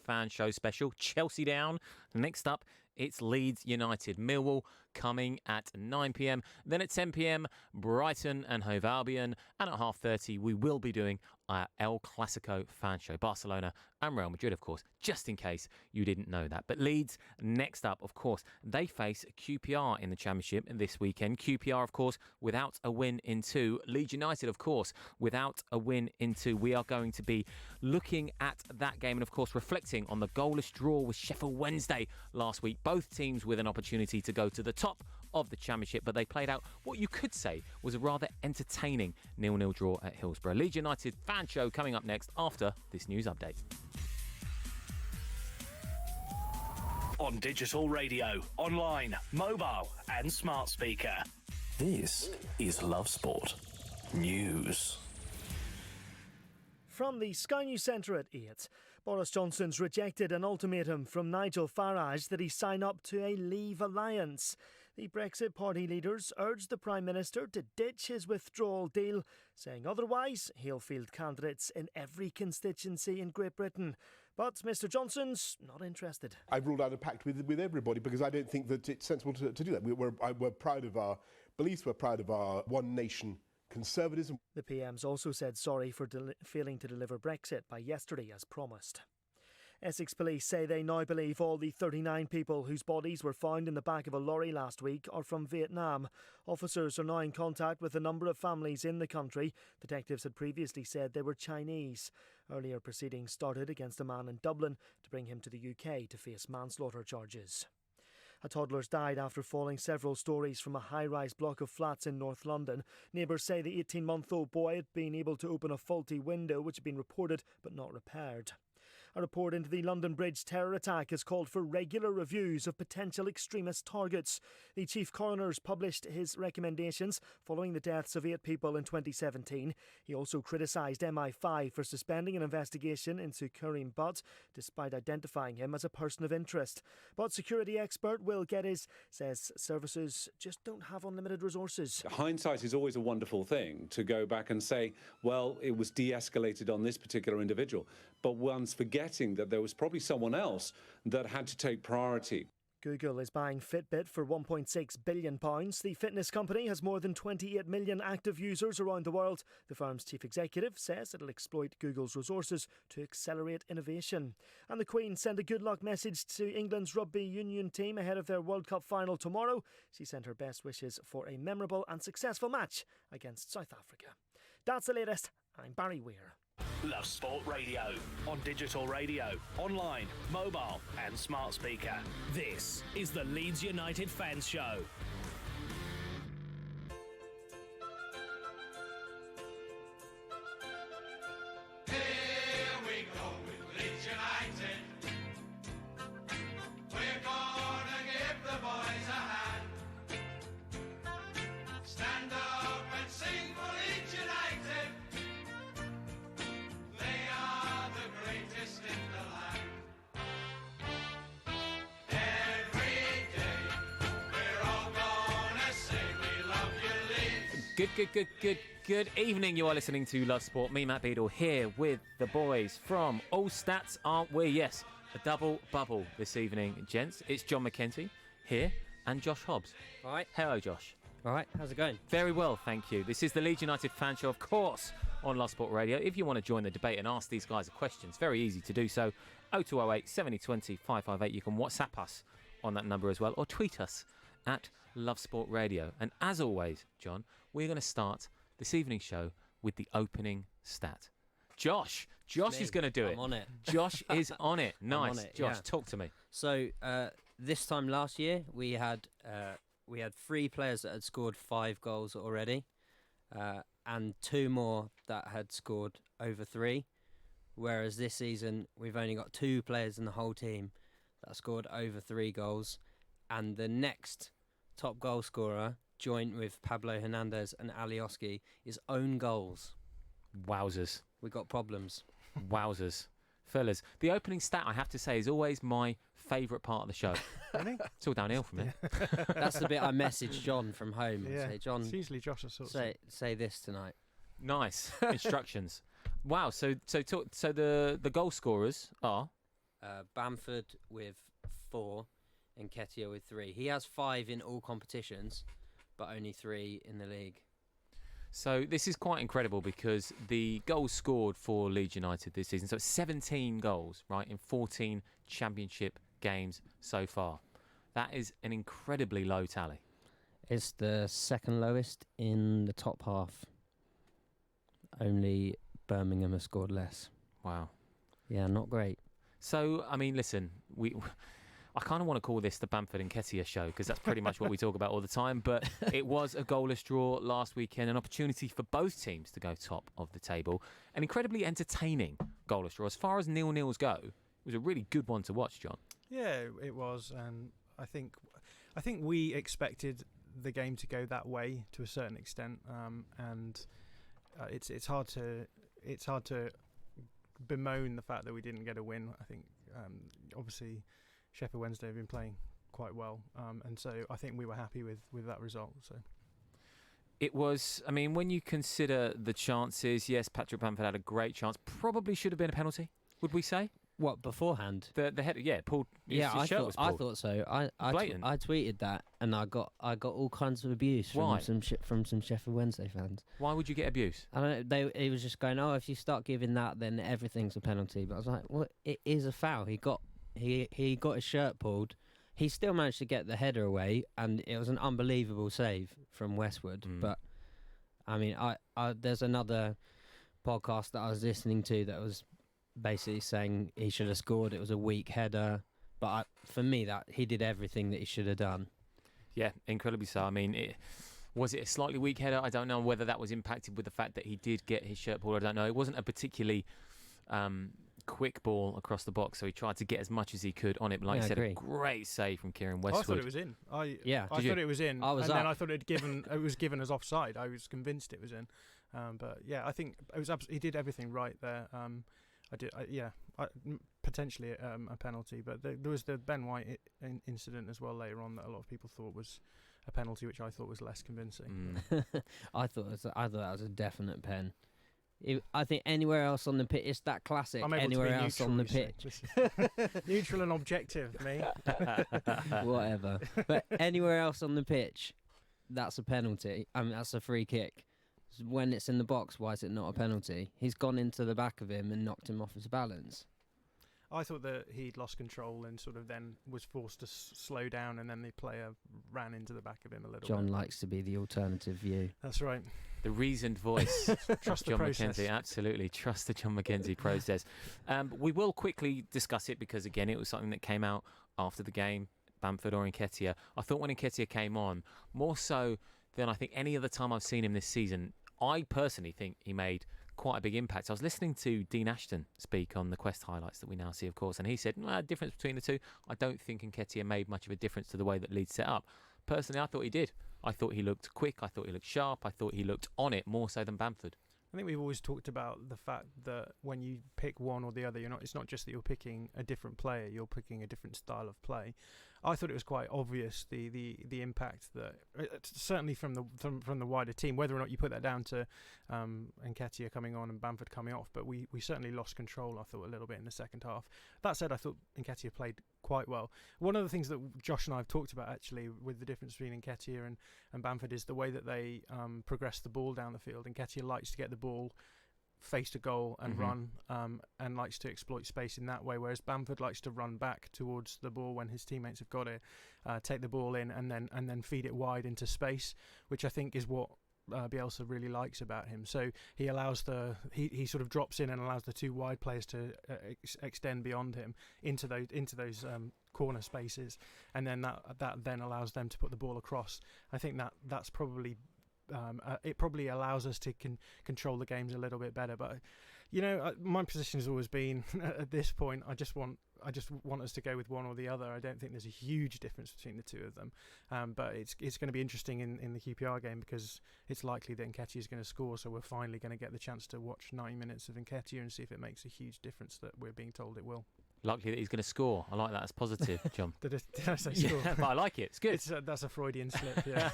Fan Show special. Chelsea down. Next up, it's Leeds United. Millwall coming at 9pm. Then at 10pm, Brighton and Hove Albion. And at 30:30, we will be doing our El Clasico Fan Show. Barcelona and Real Madrid, of course, just in case you didn't know that. But Leeds, next up, of course, they face QPR in the Championship this weekend. QPR, of course, without a win in 2. Leeds United, of course, without a win in 2. We are going to be looking at that game and, of course, reflecting on the goalless draw with Sheffield Wednesday last week. Both teams with an opportunity to go to the top of the Championship, but they played out what you could say was a rather entertaining 0-0 draw at Hillsborough. Leeds United Fan Show coming up next after this news update. On digital radio, online, mobile and smart speaker. This is Love Sport News. From the Sky News Centre at 8, Boris Johnson's rejected an ultimatum from Nigel Farage that he sign up to a Leave alliance. The Brexit Party leaders urged the Prime Minister to ditch his withdrawal deal, saying otherwise he'll field candidates in every constituency in Great Britain. But Mr Johnson's not interested. I've ruled out a pact with everybody because I don't think that it's sensible to do that. We're proud of our beliefs, we're proud of our one nation conservatism. The PM's also said sorry for failing to deliver Brexit by yesterday as promised. Essex police say they now believe all the 39 people whose bodies were found in the back of a lorry last week are from Vietnam. Officers are now in contact with a number of families in the country. Detectives had previously said they were Chinese. Earlier proceedings started against a man in Dublin to bring him to the UK to face manslaughter charges. A toddler's died after falling several storeys from a high-rise block of flats in North London. Neighbours say the 18-month-old boy had been able to open a faulty window which had been reported but not repaired. A report into the London Bridge terror attack has called for regular reviews of potential extremist targets. The Chief Coroner's published his recommendations following the deaths of 8 people in 2017. He also criticised MI5 for suspending an investigation into Karim Butt, despite identifying him as a person of interest. But security expert Will Geddes says services just don't have unlimited resources. Hindsight is always a wonderful thing, to go back and say, well, it was de-escalated on this particular individual. But one's forgetting that there was probably someone else that had to take priority. Google is buying Fitbit for £1.6 billion. The fitness company has more than 28 million active users around the world. The firm's chief executive says it'll exploit Google's resources to accelerate innovation. And the Queen sent a good luck message to England's rugby union team ahead of their World Cup final tomorrow. She sent her best wishes for a memorable and successful match against South Africa. That's the latest. I'm Barry Weir. Love Sport Radio. On digital radio, online, mobile and smart speaker. This is the Leeds United Fans Show. Here we go with Leeds United. We're gonna give the boys a hand. Stand up and sing for Leeds United. They are the greatest in the land. Every day we're all gonna say we love you, Leeds. Good evening. You are listening to Love Sport. Me, Matt Beadle, here with the boys from All Stats Aren't We? Yes, a double bubble this evening, gents. It's John McKenzie here and Josh Hobbs. All right. Hello, Josh. All right, how's it going? Very well, thank you. This is the Leeds United Fan Show, of course, on Love Sport Radio. If you want to join the debate and ask these guys questions, very easy to do so. 0208 7020 558. You can WhatsApp us on that number as well, or tweet us at Love Sport Radio. And as always, John, we're going to start this evening's show with the opening stat. Josh is going to do it. I'm on it. Josh is on it. Nice. I'm on it, Josh, yeah. talk to me. So this time last year, we had 3 players that had scored 5 goals already, and 2 more that had scored over 3. Whereas this season, we've only got 2 players in the whole team that scored over 3 goals, and the next top goal scorer, joint with Pablo Hernandez and Alioski, is own goals. Wowzers. We got problems. Wowzers. Fellas, the opening stat, I have to say, is always my favourite part of the show. Really? It's all downhill from here. That's the bit I message John from home. Yeah. Say, John, It's usually Josh that sorts say this tonight. Nice. Instructions. Wow, so the goal scorers are? Bamford with 4, and Nketiah with 3. He has 5 in all competitions, but only 3 in the league. So this is quite incredible because the goals scored for Leeds United this season, so it's 17 goals, right, in 14 championship games so far. That is an incredibly low tally. It's the second lowest in the top half. Only Birmingham has scored less. Wow. Yeah, not great. So, I mean, listen, I kind of want to call this the Bamford and Nketiah show because that's pretty much what we talk about all the time. But it was a goalless draw last weekend, an opportunity for both teams to go top of the table. An incredibly entertaining goalless draw. As far as 0-0s go, it was a really good one to watch, John. Yeah, it was, and I think we expected the game to go that way to a certain extent, and it's hard to bemoan the fact that we didn't get a win. I think obviously Sheffield Wednesday have been playing quite well, and so I think we were happy with that result. So it was, I mean, when you consider the chances, yes, Patrick Bamford had a great chance. Probably should have been a penalty, would we say? What, beforehand? The header, yeah, pulled. Yeah, his shirt was pulled. I thought so. I Blatant. I tweeted that, and I got all kinds of abuse Why? from some Sheffield Wednesday fans. Why would you get abuse? I don't know. He was just going, "Oh, if you start giving that, then everything's a penalty." But I was like, "Well, it is a foul. He got his shirt pulled. He still managed to get the header away, and it was an unbelievable save from Westwood." But I mean, there's another podcast that I was listening to that was basically saying he should have scored. It was a weak header, but for me, that he did everything that he should have done. Yeah, incredibly so. I mean, was it a slightly weak header? I don't know whether that was impacted with the fact that he did get his shirt pulled. I don't know. It wasn't a particularly quick ball across the box, so he tried to get as much as he could on it. But like you said, a great save from Kieran Westwood. I thought it was in. I thought it was in. Then I thought it was given as offside. I was convinced it was in. But yeah, I think it was. He did everything right there. Potentially a penalty, but there was the Ben White incident as well later on that a lot of people thought was a penalty, which I thought was less convincing. I thought that was a definite pen. I think anywhere else on the pitch, it's that classic. Anywhere else on the pitch, neutral and objective, me. Whatever. But anywhere else on the pitch, that's a penalty. I mean, that's a free kick. When it's in the box, why is it not a penalty? He's gone into the back of him and knocked him off his balance. I thought that he'd lost control and sort of then was forced to slow down, and then the player ran into the back of him a little bit. John likes to be the alternative view. That's right. The reasoned voice. Trust John the process. McKenzie, absolutely. Trust the John McKenzie process. We will quickly discuss it because, again, it was something that came out after the game, Bamford or Nketiah. I thought when Nketiah came on, more so than I think any other time I've seen him this season, I personally think he made quite a big impact. I was listening to Dean Ashton speak on the Quest highlights that we now see, of course, and he said, difference between the two, I don't think Nketiah made much of a difference to the way that Leeds set up. Personally, I thought he did. I thought he looked quick. I thought he looked sharp. I thought he looked on it more so than Bamford. I think we've always talked about the fact that when you pick one or the other, it's not just that you're picking a different player, you're picking a different style of play. I thought it was quite obvious the impact that certainly from the wider team, whether or not you put that down to Nketiah coming on and Bamford coming off, but we certainly lost control, I thought, a little bit in the second half. That said, I thought Nketiah played quite well. One of the things that Josh and I have talked about actually with the difference between Nketiah and Bamford is the way that they progress the ball down the field. Nketiah likes to get the ball face to goal and run, and likes to exploit space in that way, whereas Bamford likes to run back towards the ball when his teammates have got it, take the ball in and then feed it wide into space, which I think is what Bielsa really likes about him. So he allows he sort of drops in and allows the two wide players to extend beyond him into those corner spaces, and then that then allows them to put the ball across. I think that's probably it probably allows us to control the games a little bit better. But my position has always been at this point, I just want us to go with one or the other. I don't think there's a huge difference between the two of them, but it's going to be interesting in the QPR game because it's likely that Nketiah is going to score, so we're finally going to get the chance to watch 90 minutes of Nketiah and see if it makes a huge difference that we're being told it will. Likely that he's going to score. I like that as positive, John. Did I say score? Yeah, but I like it. It's good. That's a Freudian slip, yeah.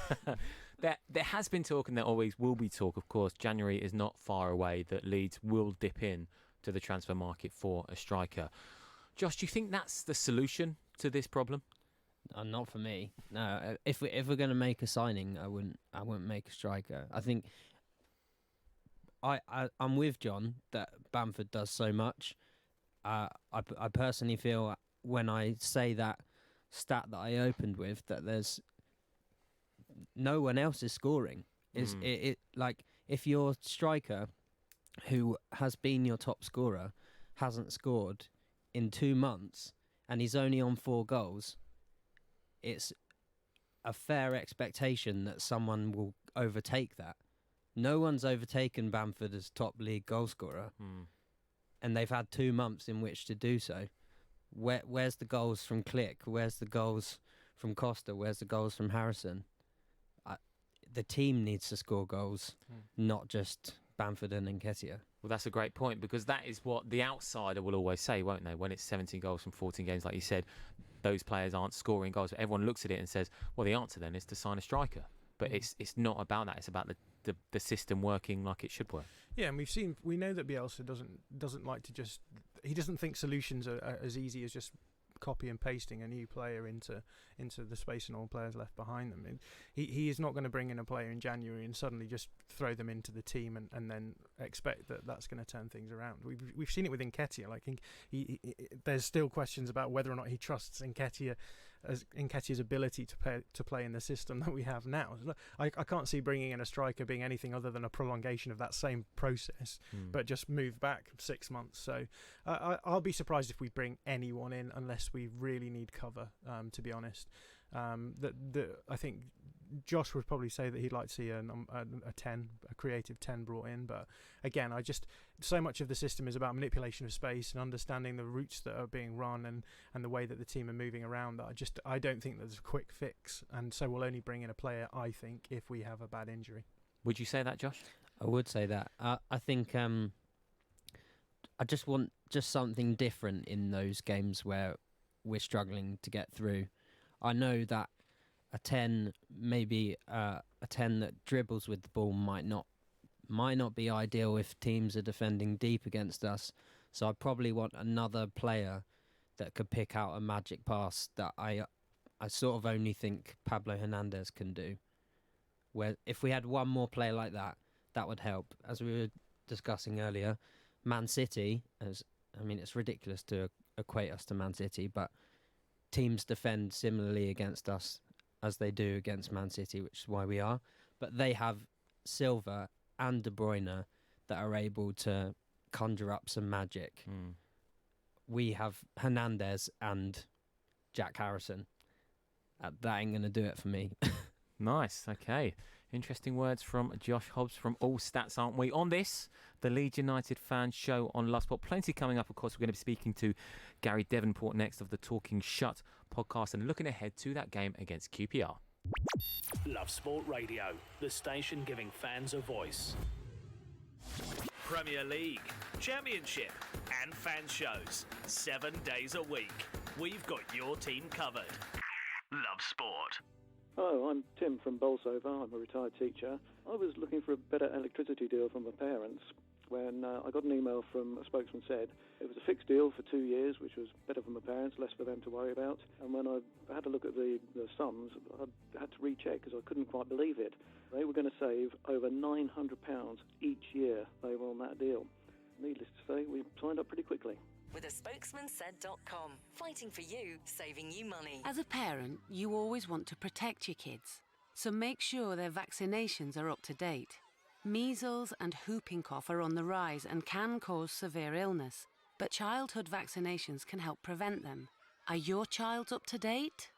There has been talk, and there always will be talk, of course. January is not far away that Leeds will dip in to the transfer market for a striker. Josh, do you think that's the solution to this problem? Not for me. No, if we're going to make a signing, I wouldn't make a striker. I think I'm with John that Bamford does so much. I personally feel when I say that stat that I opened with, that there's no one else is scoring. It like if your striker, who has been your top scorer, hasn't scored in 2 months and he's only on 4 goals, it's a fair expectation that someone will overtake that. No one's overtaken Bamford as top league goalscorer, and they've had 2 months in which to do so. Where's the goals from Click? Where's the goals from Costa? Where's the goals from Harrison? The team needs to score goals, not just Bamford and Nketiah. Well, that's a great point, because that is what the outsider will always say, won't they? When it's 17 goals from 14 games, like you said, those players aren't scoring goals. Everyone looks at it and says, well, the answer then is to sign a striker. But it's not about that. It's about the system working like it should work. Yeah, and we know that Bielsa doesn't like to just. He doesn't think solutions are as easy as just copy and pasting a new player into the space and all players left behind them. And he is not going to bring in a player in January and suddenly just throw them into the team and then expect that that's going to turn things around. We've seen it with Nketiah. Like there's still questions about whether or not he trusts Nketiah's ability to play in the system that we have now. I can't see bringing in a striker being anything other than a prolongation of that same process, but just move back 6 months. So I'll be surprised if we bring anyone in unless we really need cover, to be honest. I think Josh would probably say that he'd like to see a creative 10 brought in, but again, so much of the system is about manipulation of space and understanding the routes that are being run and the way that the team are moving around. That I don't think there's a quick fix, and so we'll only bring in a player, I think, if we have a bad injury. Would you say that, Josh? I would say that. I think I just want something different in those games where we're struggling to get through. I know that a 10, maybe a 10 that dribbles with the ball might not be ideal if teams are defending deep against us. So I probably want another player that could pick out a magic pass that I sort of only think Pablo Hernandez can do. Where if we had one more player like that, that would help. As we were discussing earlier, Man City, it's ridiculous to equate us to Man City, but teams defend similarly against us as they do against Man City, which is why we are. But they have Silva and De Bruyne that are able to conjure up some magic. We have Hernandez and Jack Harrison. That ain't going to do it for me. Nice, okay. Interesting words from Josh Hobbs from All Stats, aren't we? On this, the Leeds United fan show on Love Sport. Plenty coming up, of course. We're going to be speaking to Gary Devonport next of the Talking Shut podcast and looking ahead to that game against QPR. Love Sport Radio, the station giving fans a voice. Premier League, Championship and fan shows, 7 days a week. We've got your team covered. Love Sport. Hello, I'm Tim from Bolsover. I'm a retired teacher. I was looking for a better electricity deal from my parents when I got an email from a spokesman said it was a fixed deal for 2 years, which was better for my parents, less for them to worry about. And when I had a look at the sums, I had to recheck because I couldn't quite believe it. They were going to save over £900 each year they were on that deal. Needless to say, we signed up pretty quickly. With a spokesmansaid.com. Fighting for you, saving you money. As a parent, you always want to protect your kids. So make sure their vaccinations are up to date. Measles and whooping cough are on the rise and can cause severe illness. But childhood vaccinations can help prevent them. Are your child's up to date?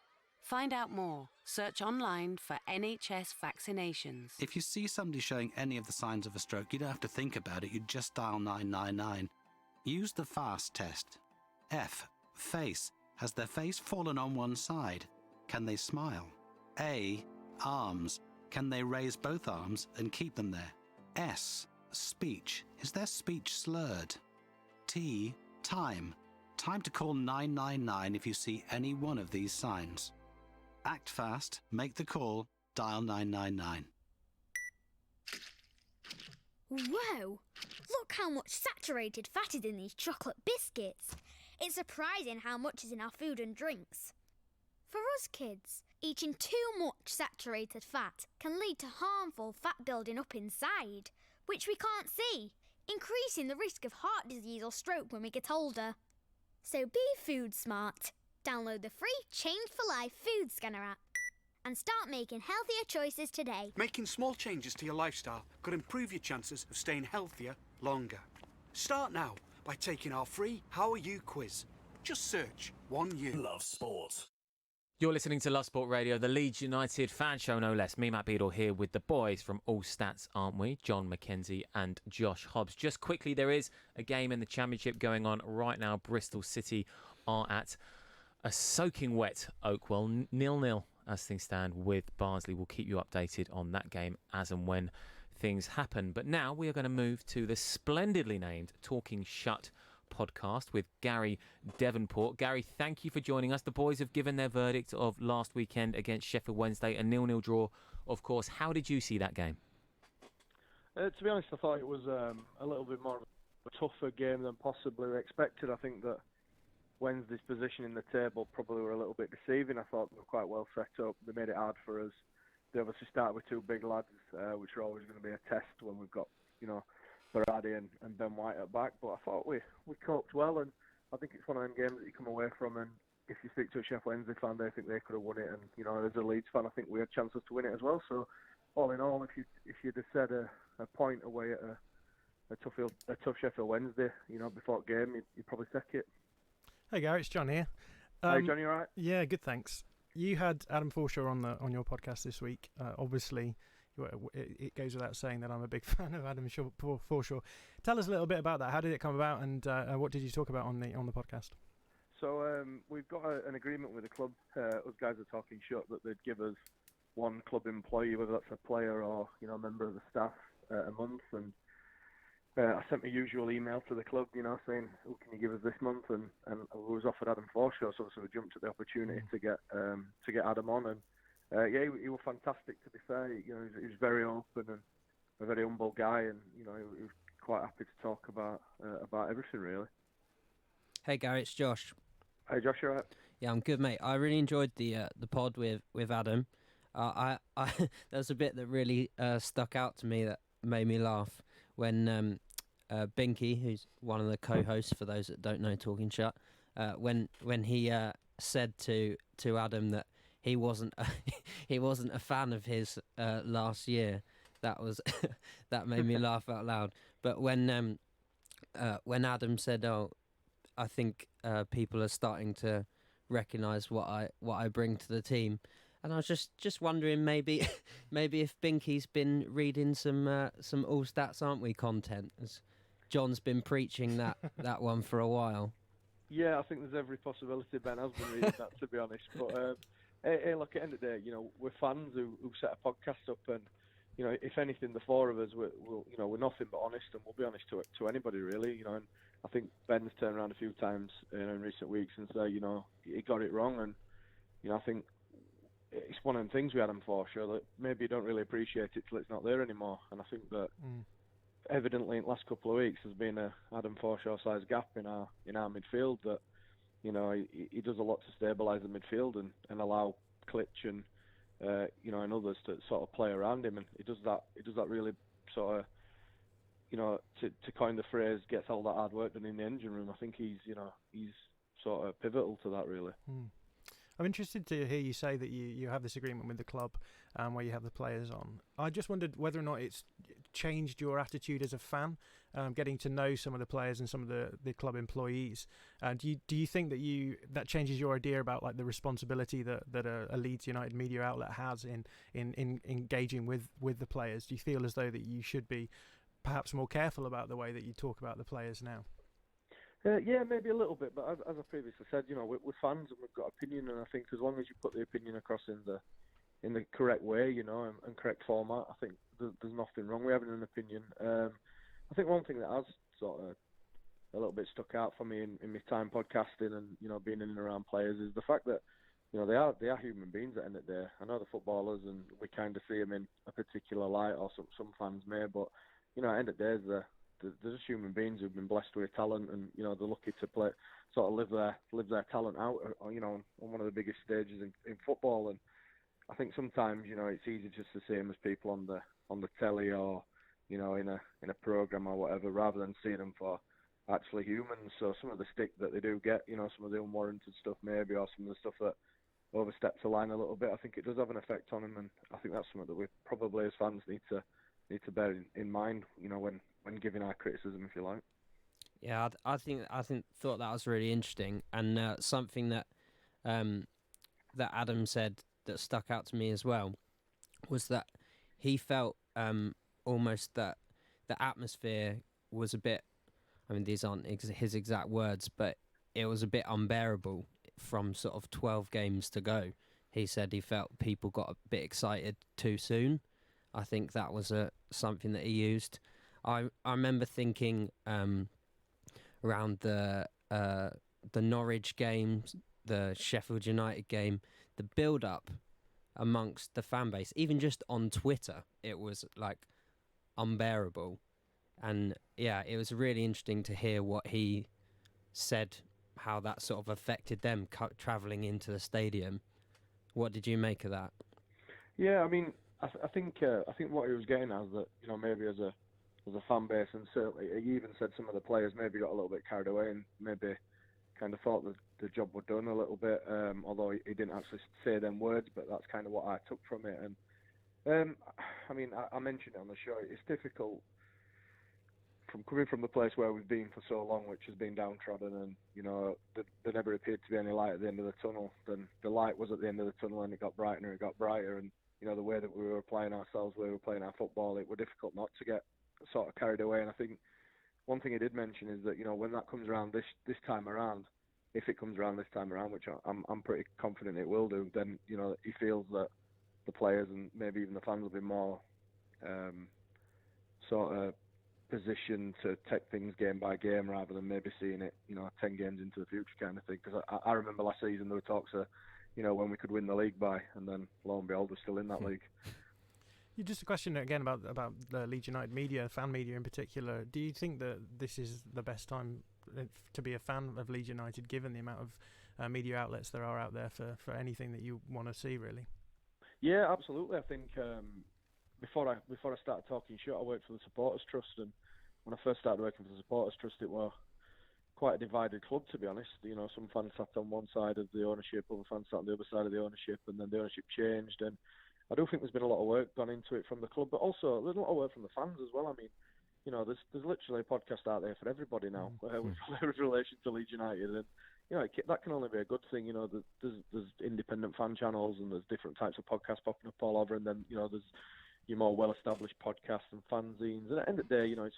Find out more. Search online for NHS vaccinations. If you see somebody showing any of the signs of a stroke, you don't have to think about it. You just dial 999. Use the FAST test. F. Face. Has their face fallen on one side? Can they smile? A. Arms. Can they raise both arms and keep them there? S. Speech. Is their speech slurred? T. Time. Time to call 999 if you see any one of these signs. Act fast, make the call, dial 999. Whoa! Look how much saturated fat is in these chocolate biscuits. It's surprising how much is in our food and drinks. For us kids, eating too much saturated fat can lead to harmful fat building up inside, which we can't see, increasing the risk of heart disease or stroke when we get older. So be food smart. Download the free Change for Life food scanner app and start making healthier choices today. Making small changes to your lifestyle could improve your chances of staying healthier longer. Start now by taking our free How Are You quiz. Just search 1U. Love sport. You're listening to Love Sport Radio, the Leeds United fan show, no less. Me, Matt Beadle, here with the boys from All Stats, aren't we? John McKenzie and Josh Hobbs. Just quickly, there is a game in the Championship going on right now. Bristol City are at a soaking wet Oakwell, 0-0 as things stand with Barnsley. We'll keep you updated on that game as and when things happen. But now we are going to move to the splendidly named Talking Shut podcast with Gary Devonport. Gary, thank you for joining us. The boys have given their verdict of last weekend against Sheffield Wednesday, a 0-0 draw, of course. How did you see that game? To be honest, I thought it was a little bit more of a tougher game than possibly we expected. I think that Wednesday's position in the table probably were a little bit deceiving. I thought they were quite well set up. They made it hard for us. They obviously started with two big lads, which are always going to be a test when we've got, Berardi and Ben White at back. But I thought we coped well, and I think it's one of them games that you come away from, and if you speak to a Sheffield Wednesday fan, they think they could have won it, and as a Leeds fan, I think we had chances to win it as well. So all in all, if you'd have said a point away at a tough Sheffield Wednesday, before the game, you'd probably take it. Hey Gary, it's John here. Hey John, you all right? Yeah, good, thanks. You had Adam Forshaw on your podcast this week. Obviously, it goes without saying that I'm a big fan of Adam Forshaw. Tell us a little bit about that. How did it come about, and what did you talk about on the podcast? So we've got an agreement with the club. Us guys are talking shut that they'd give us one club employee, whether that's a player or a member of the staff, a month. And I sent my usual email to the club, saying, "Oh, can you give us this month?" And I was offered Adam Forshaw, so we jumped at the opportunity to get Adam on. And he was fantastic. To be fair, he was very open and a very humble guy, and he was quite happy to talk about everything really. Hey Gary, it's Josh. Hey Josh, you alright? Yeah, I'm good, mate. I really enjoyed the pod with Adam. There's a bit that really stuck out to me that made me laugh when Binky, who's one of the co-hosts for those that don't know Talking Shut, when he said to Adam that he wasn't a fan of his last year. That made me laugh out loud. But when Adam said, "Oh, I think people are starting to recognise what I bring to the team," and I was just wondering maybe if Binky's been reading some All Stats, aren't we, content, as John's been preaching that one for a while. Yeah, I think there's every possibility Ben has been reading that, to be honest. But hey, look, at the end of the day, we're fans who set a podcast up, and if anything, the four of us, we're nothing but honest, and we'll be honest to anybody really. And I think Ben's turned around a few times in recent weeks and said, he got it wrong, and I think it's one of them things we had him for, sure, that maybe you don't really appreciate it till it's not there anymore. And I think that evidently in the last couple of weeks there's been a Adam Forshaw-sized gap in our midfield that, he does a lot to stabilise the midfield and allow Klitsch and and others to sort of play around him, and he does that really sort of, to coin the phrase, gets all that hard work done in the engine room. I think he's sort of pivotal to that really. I'm interested to hear you say that you have this agreement with the club where you have the players on. I just wondered whether or not it's changed your attitude as a fan, getting to know some of the players and some of the club employees. Do you think that changes your idea about like the responsibility that a Leeds United media outlet has in engaging with the players? Do you feel as though that you should be perhaps more careful about the way that you talk about the players now? Yeah, maybe a little bit, but as I previously said, we're fans and we've got opinion, and I think as long as you put the opinion across in the correct way, and correct format, I think there's nothing wrong with having an opinion. I think one thing that has sort of a little bit stuck out for me in my time podcasting and being in and around players is the fact that they are human beings at the end of the day. I know the footballers, and we kind of see them in a particular light, or some fans may, but at the end of the day, they're just human beings who've been blessed with talent, and they're lucky to sort of live their talent out, you know, on one of the biggest stages in football. And I think sometimes, you know, it's easy just the same as people on the telly or, you know, in a program or whatever, rather than seeing them for actually humans. So some of the stick that they do get, you know, some of the unwarranted stuff maybe, or some of the stuff that oversteps the line a little bit, I think it does have an effect on them, and I think that's something that we probably as fans need to bear in mind, you know, when giving our criticism, if you like. Yeah, I thought that was really interesting, and something that that Adam said that stuck out to me as well was that he felt almost that the atmosphere was a bit. I mean, these aren't his exact words, but it was a bit unbearable from sort of 12 games to go. He said he felt people got a bit excited too soon. I think that was something that he used. I remember thinking around the Norwich game, the Sheffield United game, the build-up amongst the fan base, even just on Twitter, it was like unbearable. And yeah, it was really interesting to hear what he said, how that sort of affected them travelling into the stadium. What did you make of that? Yeah, I mean, I think what he was getting at is that, you know, maybe as a fan base, and certainly he even said some of the players maybe got a little bit carried away and maybe kind of thought that the job was done a little bit, although he didn't actually say them words, but that's kind of what I took from it. And I mean, I mentioned it on the show, it's difficult from coming from the place where we've been for so long, which has been downtrodden, and, you know, there never appeared to be any light at the end of the tunnel. Then the light was at the end of the tunnel, and it got brighter and it got brighter, and, you know, the way that we were playing ourselves, we were playing our football, it was difficult not to get sort of carried away. And I think one thing he did mention is that, you know, when that comes around this time around, if it comes around this time around, which I'm pretty confident it will do, then, you know, he feels that the players and maybe even the fans will be more sort of positioned to take things game by game rather than maybe seeing it, you know, 10 games into the future kind of thing. Because I remember last season there were talks of, you know, when we could win the league by, and then lo and behold, we're still in that league. Just a question again about the Leeds United media, fan media in particular. Do you think that this is the best time to be a fan of Leeds United, given the amount of media outlets there are out there for anything that you want to see, really? Yeah, absolutely. I think before I started talking shit, I worked for the Supporters Trust, and when I first started working for the Supporters Trust, it was quite a divided club, to be honest. You know, some fans sat on one side of the ownership, other fans sat on the other side of the ownership, and then the ownership changed. And I do think there's been a lot of work gone into it from the club, but also there's a lot of work from the fans as well. I mean, you know, there's literally a podcast out there for everybody now with relation to Leeds United, and, you know, that can only be a good thing. You know, there's independent fan channels, and there's different types of podcasts popping up all over, and then, you know, there's your more well-established podcasts and fanzines. And at the end of the day, you know, it's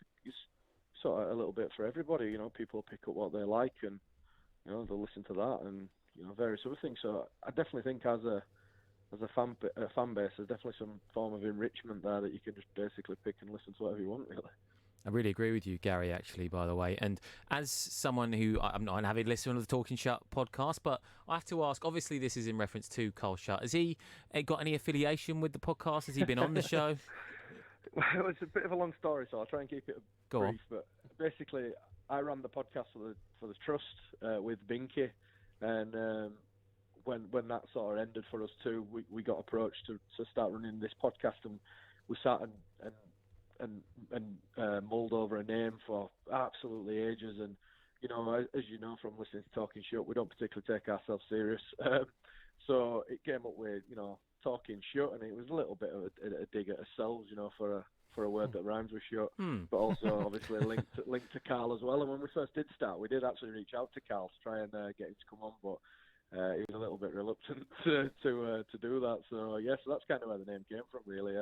sort of a little bit for everybody. You know, people pick up what they like, and, you know, they'll listen to that, and, you know, various other things. So I definitely think as a fan base, there's definitely some form of enrichment there that you can just basically pick and listen to whatever you want, really. I really agree with you, Gary, actually, by the way. And as someone who, I'm not an avid listener of the Talking Shut podcast, but I have to ask, obviously this is in reference to Carl Shutt. Has he got any affiliation with the podcast? Has he been on the show? Well, it's a bit of a long story, so I'll try and keep it brief. But basically, I ran the podcast for the Trust with Binky, and when that sort of ended for us too, we got approached to start running this podcast, and we sat and mulled over a name for absolutely ages. And, you know, as you know from listening to Talking Shut, we don't particularly take ourselves serious. So it came up with, you know, Talking Shut, and it was a little bit of a dig at ourselves, you know, for a word that rhymes with shut, but also obviously linked to Carl as well. And when we first did start, we did actually reach out to Carl to try and get him to come on, but he was a little bit reluctant to do that. So yes, so that's kind of where the name came from, really.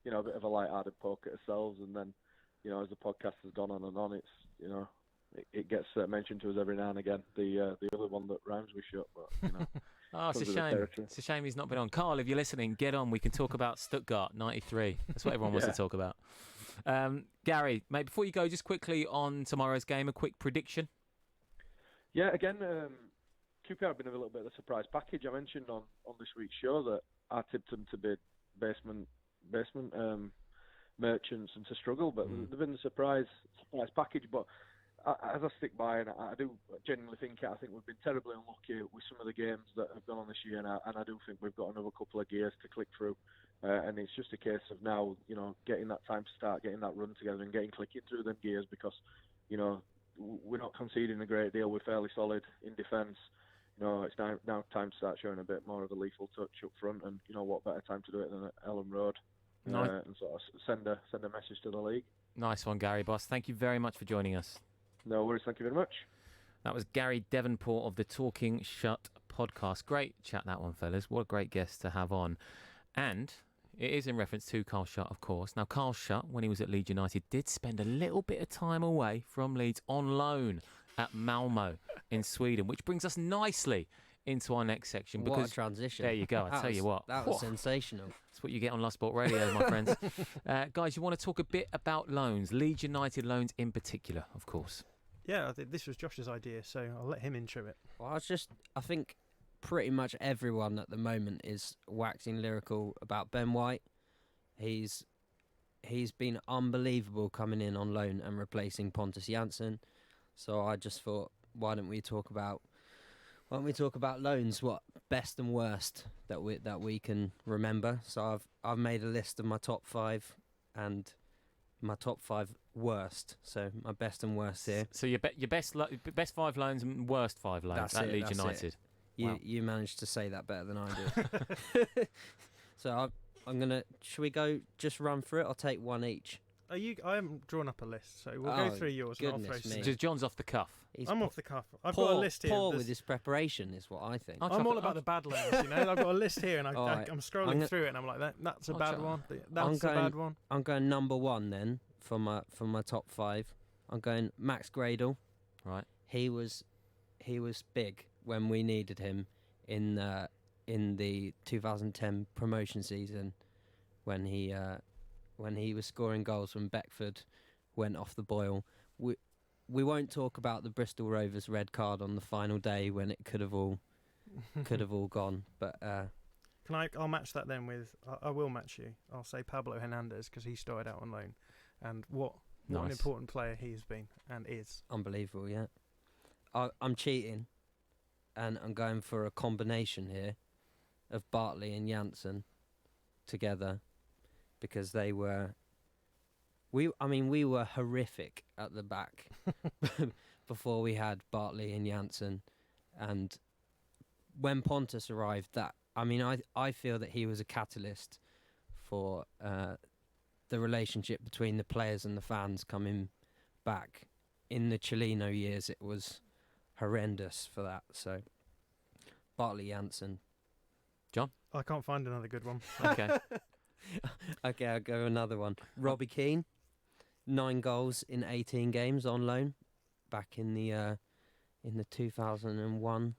You know, a bit of a light-hearted poke at ourselves, and then, you know, as the podcast has gone on, it's, you know, it gets mentioned to us every now and again. The other one that rhymes with shut, but, you know. Oh, it's a shame. It's a shame he's not been on. Carl, if you're listening, get on. We can talk about Stuttgart 93. That's what everyone wants to talk about. Gary, mate, before you go, just quickly on tomorrow's game, a quick prediction. Yeah, again, QPR have been a little bit of a surprise package. I mentioned on this week's show that I tipped them to be basement merchants and to struggle, but they've been a surprise package. But as I stick by, and I do genuinely think it, I think we've been terribly unlucky with some of the games that have gone on this year, and I do think we've got another couple of gears to click through. And it's just a case of now, getting that time to start, getting that run together, and getting clicking through them gears, because, we're not conceding a great deal. We're fairly solid in defence. It's now time to start showing a bit more of a lethal touch up front, and what better time to do it than at Ellen Road, and sort of send a message to the league. Nice one, Gary Boss. Thank you very much for joining us. No worries. Thank you very much. That was Gary Devonport of the Talking Shut podcast. Great chat, that one, fellas. What a great guest to have on. And it is in reference to Carl Shutt, of course. Now, Carl Shutt, when he was at Leeds United, did spend a little bit of time away from Leeds on loan at Malmo in Sweden, which brings us nicely into our next section. What a transition. There you go. I tell you what. That was sensational. That's what you get on Love Sport Radio, my friends. Guys, you want to talk a bit about loans, Leeds United loans in particular, of course. Yeah, this was Josh's idea, so I'll let him intro it. Well, I think pretty much everyone at the moment is waxing lyrical about Ben White. He's been unbelievable coming in on loan and replacing Pontus Jansson. So I just thought, why don't we talk about loans? What best and worst that we can remember? So I've made a list of my top 5 and my top 5 worst. So my best and worst here. So your best 5 loans and worst 5 loans at Leeds United. You managed to say that better than I did. So I'm gonna. Should we go just run through it? I'll take one each. I haven't drawn up a list, so we'll go through yours. And I'll throw some. Just John's off the cuff. I'm off the cuff. I've got a list here. Poor with his preparation is what I think. I'm all about the bad loans, I've got a list here, and I'm scrolling through it, and I'm like, that's a bad one. That's a bad one. I'm going number 1 then for my top 5. I'm going Max Gradle. Right. He was big when we needed him in the 2010 promotion season when he was scoring goals when Beckford went off the boil. We won't talk about the Bristol Rovers red card on the final day when it could have all gone. But I'll match that then with I will match you. I'll say Pablo Hernandez because he started out on loan, and what an important player he has been and is. Unbelievable, yeah. I'm cheating, and I'm going for a combination here of Bartley and Janssen together because they were. We were horrific at the back before we had Bartley and Janssen, and when Pontus arrived, I feel that he was a catalyst for the relationship between the players and the fans coming back. In the Chileno years, it was horrendous for that. So, Bartley Janssen. John? I can't find another good one. Okay. Okay, I'll go another one. Robbie Keane. 9 goals in 18 games on loan back in the 2001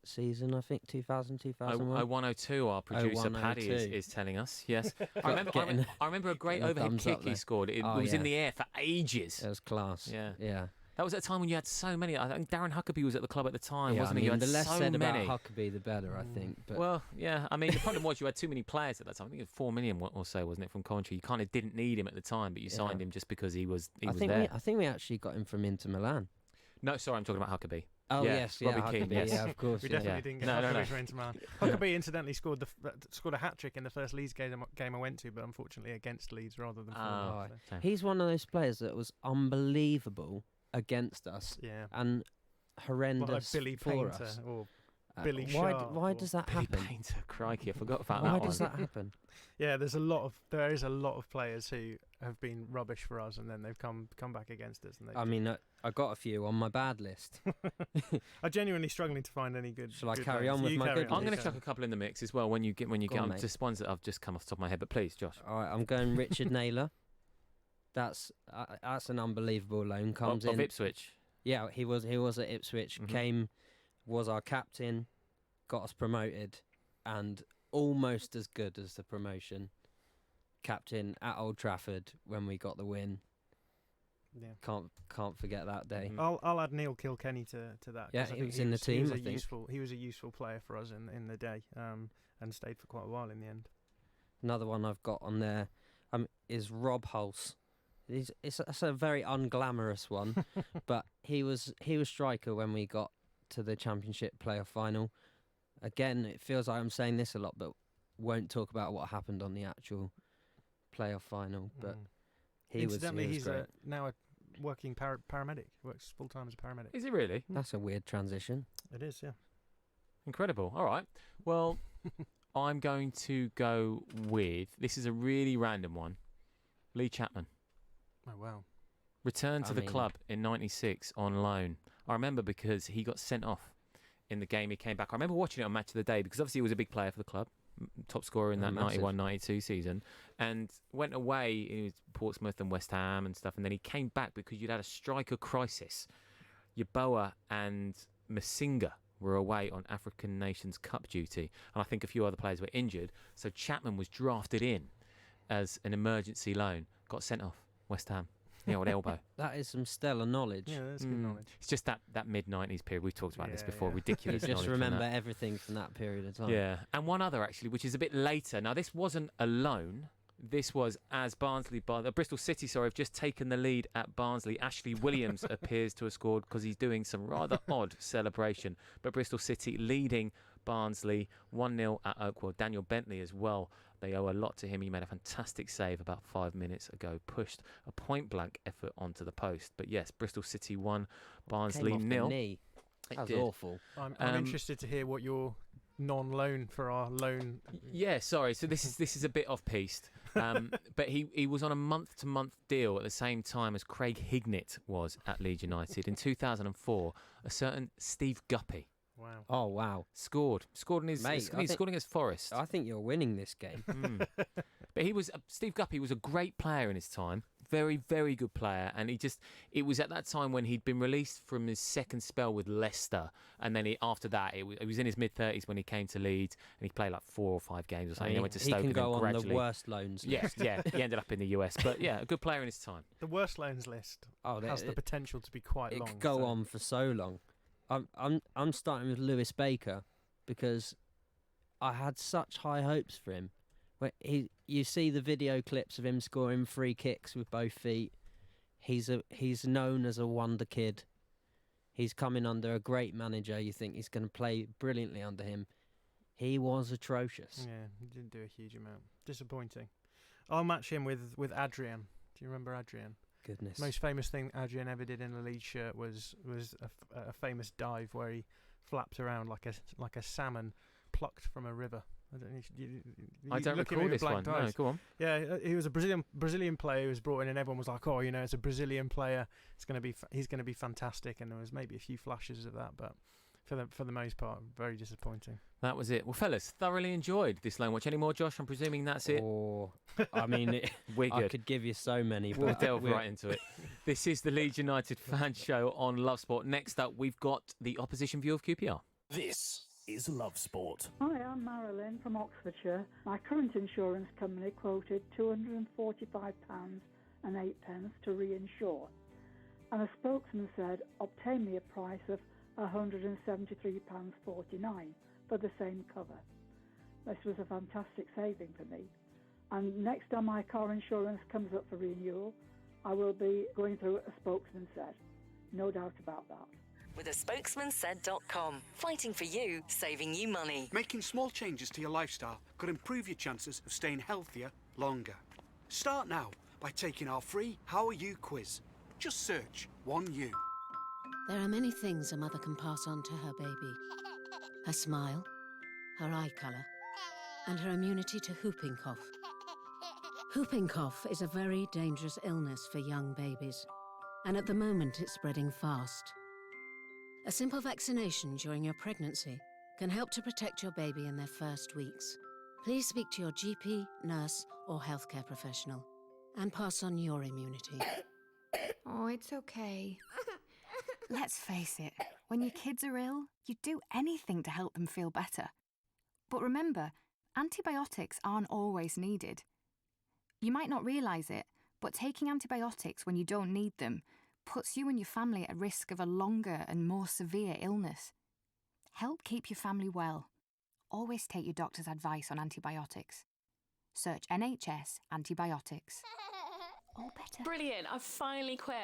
season, I think, 2001. 0102, our producer Paddy is telling us. Yes. I remember a great overhead kick he scored. It was in the air for ages. It was class. Yeah. That was at a time when you had so many. I think Darren Huckabee was at the club at the time, wasn't he? You had the less so said many. about Huckabee, the better, I think. But well, yeah. The problem was you had too many players at that time. I think it was 4 million or so, wasn't it, from Coventry? You kind of didn't need him at the time, but you signed him just because he was there. I think we actually got him from Inter Milan. No, sorry, I'm talking about Huckabee. Oh, yes, Robbie Huckabee, Keane, yes. Yeah, of course. We definitely didn't get Huckabee for Inter Milan. Huckabee incidentally scored a hat-trick in the first Leeds game I went to, but unfortunately against Leeds rather than for them. So. He's one of those players that was unbelievable against us and horrendous like Billy for Painter us. Or Billy Sharp. Why does that happen? Billy Painter, crikey, I forgot about that Why one. does that happen? Yeah, there is a lot of players who have been rubbish for us, and then they've come back against us. And I got a few on my bad list. I'm genuinely struggling to find any good. Shall I carry on with my good? I'm going to chuck a couple in the mix as well when you get on, just ones that I've just come off the top of my head. But please, Josh. All right, I'm going Richard Naylor. That's an unbelievable loan. Comes in of Ipswich. Yeah, he was at Ipswich. Mm-hmm. Was our captain, got us promoted, and almost as good as the promotion. Captain at Old Trafford when we got the win. Yeah, can't forget that day. I'll add Neil Kilkenny to that. Yeah, he was in the team. He was a useful player for us in the day, and stayed for quite a while in the end. Another one I've got on there is Rob Hulse. That's a very unglamorous one, but he was striker when we got to the Championship playoff final. Again, it feels like I'm saying this a lot, but won't talk about what happened on the actual playoff final. But he was he's great. now a working paramedic. Works full time as a paramedic. Is he really? That's a weird transition. It is, yeah. Incredible. All right. Well, I'm going to go with, this is a really random one, Lee Chapman. Oh, wow. Returned to the club in 96 on loan. I remember because he got sent off in the game he came back. I remember watching it on Match of the Day because obviously he was a big player for the club, top scorer in that 91-92 season, and went away in Portsmouth and West Ham and stuff, and then he came back because you'd had a striker crisis. Yeboah and Masinga were away on African Nations Cup duty, and I think a few other players were injured, so Chapman was drafted in as an emergency loan, got sent off, West Ham. The old elbow. That is some stellar knowledge. Yeah, that's good knowledge. It's just that mid-90s period. We've talked about this before. Yeah. Ridiculous. You just knowledge from remember that. everything from that period of time. Yeah. And one other, actually, which is a bit later. Now, this wasn't a loan. This was as Bristol City, have just taken the lead at Barnsley. Ashley Williams appears to have scored because he's doing some rather odd celebration. But Bristol City leading Barnsley 1-0 at Oakwell. Daniel Bentley as well. They owe a lot to him. He made a fantastic save about 5 minutes ago. Pushed a point-blank effort onto the post. But yes, Bristol City 1, Barnsley 0. That was awful. I'm interested to hear what your non-loan for our loan. Yeah, sorry. So this is a bit off-piste. But he was on a month-to-month deal at the same time as Craig Hignett was at Leeds United. In 2004, a certain Steve Guppy. Wow. Oh, wow. Scored in his... scored against Forest. I think you're winning this game. But Steve Guppy was a great player in his time. Very, very good player. And it was at that time when he'd been released from his second spell with Leicester. And then after that, it was in his mid-30s when he came to Leeds. And he played like 4 or 5 games or something. He went to Stoke. He can go on gradually... the worst loans list. Yeah. He ended up in the US. But yeah, a good player in his time. The worst loans list has the potential to be quite long. It could go on for so long. I'm starting with Lewis Baker because I had such high hopes for him. You see the video clips of him scoring free kicks with both feet. He's known as a wonder kid. He's coming under a great manager. You think he's going to play brilliantly under him. He was atrocious. Yeah, he didn't do a huge amount. Disappointing. I'll match him with Adrian. Do you remember Adrian? Goodness. Most famous thing Adrian ever did in a Leeds shirt was a famous dive where he flapped around like a salmon plucked from a river. I don't recall this one. No, go on. Yeah, he was a Brazilian player who was brought in, and everyone was like, "Oh, it's a Brazilian player. He's going to be fantastic." And there was maybe a few flashes of that, but for the most part, very disappointing. That was it. Well, fellas, thoroughly enjoyed this loan watch. Any more, Josh? I'm presuming that's it. I mean, we're good. I could give you so many. But We'll delve right into it. This is the Leeds United fan show on Love Sport. Next up, we've got the opposition view of QPR. This is Love Sport. Hi, I'm Marilyn from Oxfordshire. My current insurance company quoted £245 and 8 pence to reinsure. And a spokesman said, obtain me a price of £173.49 for the same cover. This was a fantastic saving for me. And next time my car insurance comes up for renewal, I will be going through a spokesman said. No doubt about that. With a spokesmansaid.com. Fighting for you, saving you money. Making small changes to your lifestyle could improve your chances of staying healthier longer. Start now by taking our free How Are You quiz. Just search 1U. There are many things a mother can pass on to her baby. Her smile, her eye colour, and her immunity to whooping cough. Whooping cough is a very dangerous illness for young babies, and at the moment it's spreading fast. A simple vaccination during your pregnancy can help to protect your baby in their first weeks. Please speak to your GP, nurse, or healthcare professional and pass on your immunity. Oh, it's okay. Let's face it, when your kids are ill, you'd do anything to help them feel better. But remember, antibiotics aren't always needed. You might not realise it, but taking antibiotics when you don't need them puts you and your family at risk of a longer and more severe illness. Help keep your family well. Always take your doctor's advice on antibiotics. Search NHS antibiotics. all better. Brilliant, I've finally quit.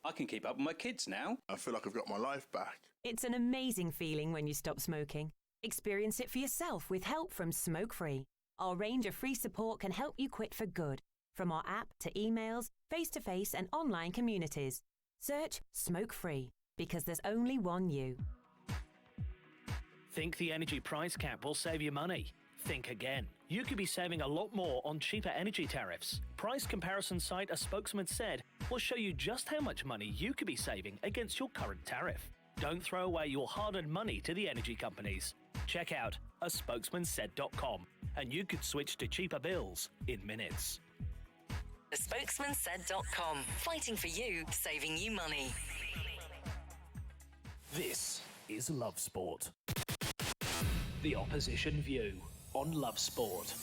I can keep up with my kids now. I feel like I've got my life back. It's an amazing feeling when you stop smoking. Experience it for yourself with help from Smoke Free. Our range of free support can help you quit for good. From our app to emails, face-to-face and online communities. Search Smoke Free, because there's only one you. Think the energy price cap will save you money? Think again. You could be saving a lot more on cheaper energy tariffs. Price comparison site A Spokesman Said will show you just how much money you could be saving against your current tariff. Don't throw away your hard-earned money to the energy companies. Check out aspokesmansaid.com and you could switch to cheaper bills in minutes. thespokesmansaid.com. Fighting for you, saving you money. This is Love Sport. The opposition view on Love Sport.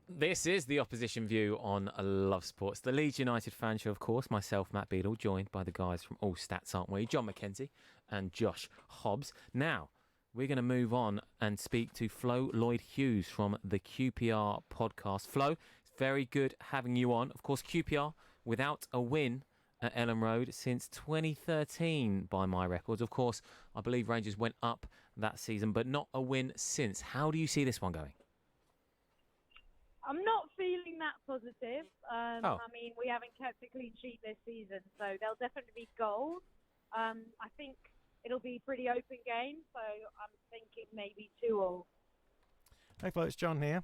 This is the opposition view on Love Sports. The Leeds United fan show, of course. Myself, Matt Beadle, joined by the guys from All Stats, aren't we? John McKenzie and Josh Hobbs. Now, we're going to move on and speak to Flo Lloyd-Hughes from the QPR podcast. Flo, it's very good having you on. Of course, QPR without a win at Ellen Road since 2013 by my records. Of course, I believe Rangers went up that season, but not a win since. How do you see this one going? I'm not feeling that positive. I mean, we haven't kept a clean sheet this season, so there'll definitely be goals. I think it'll be a pretty open game, so I'm thinking maybe 2-2. Hey, Flo, it's John here.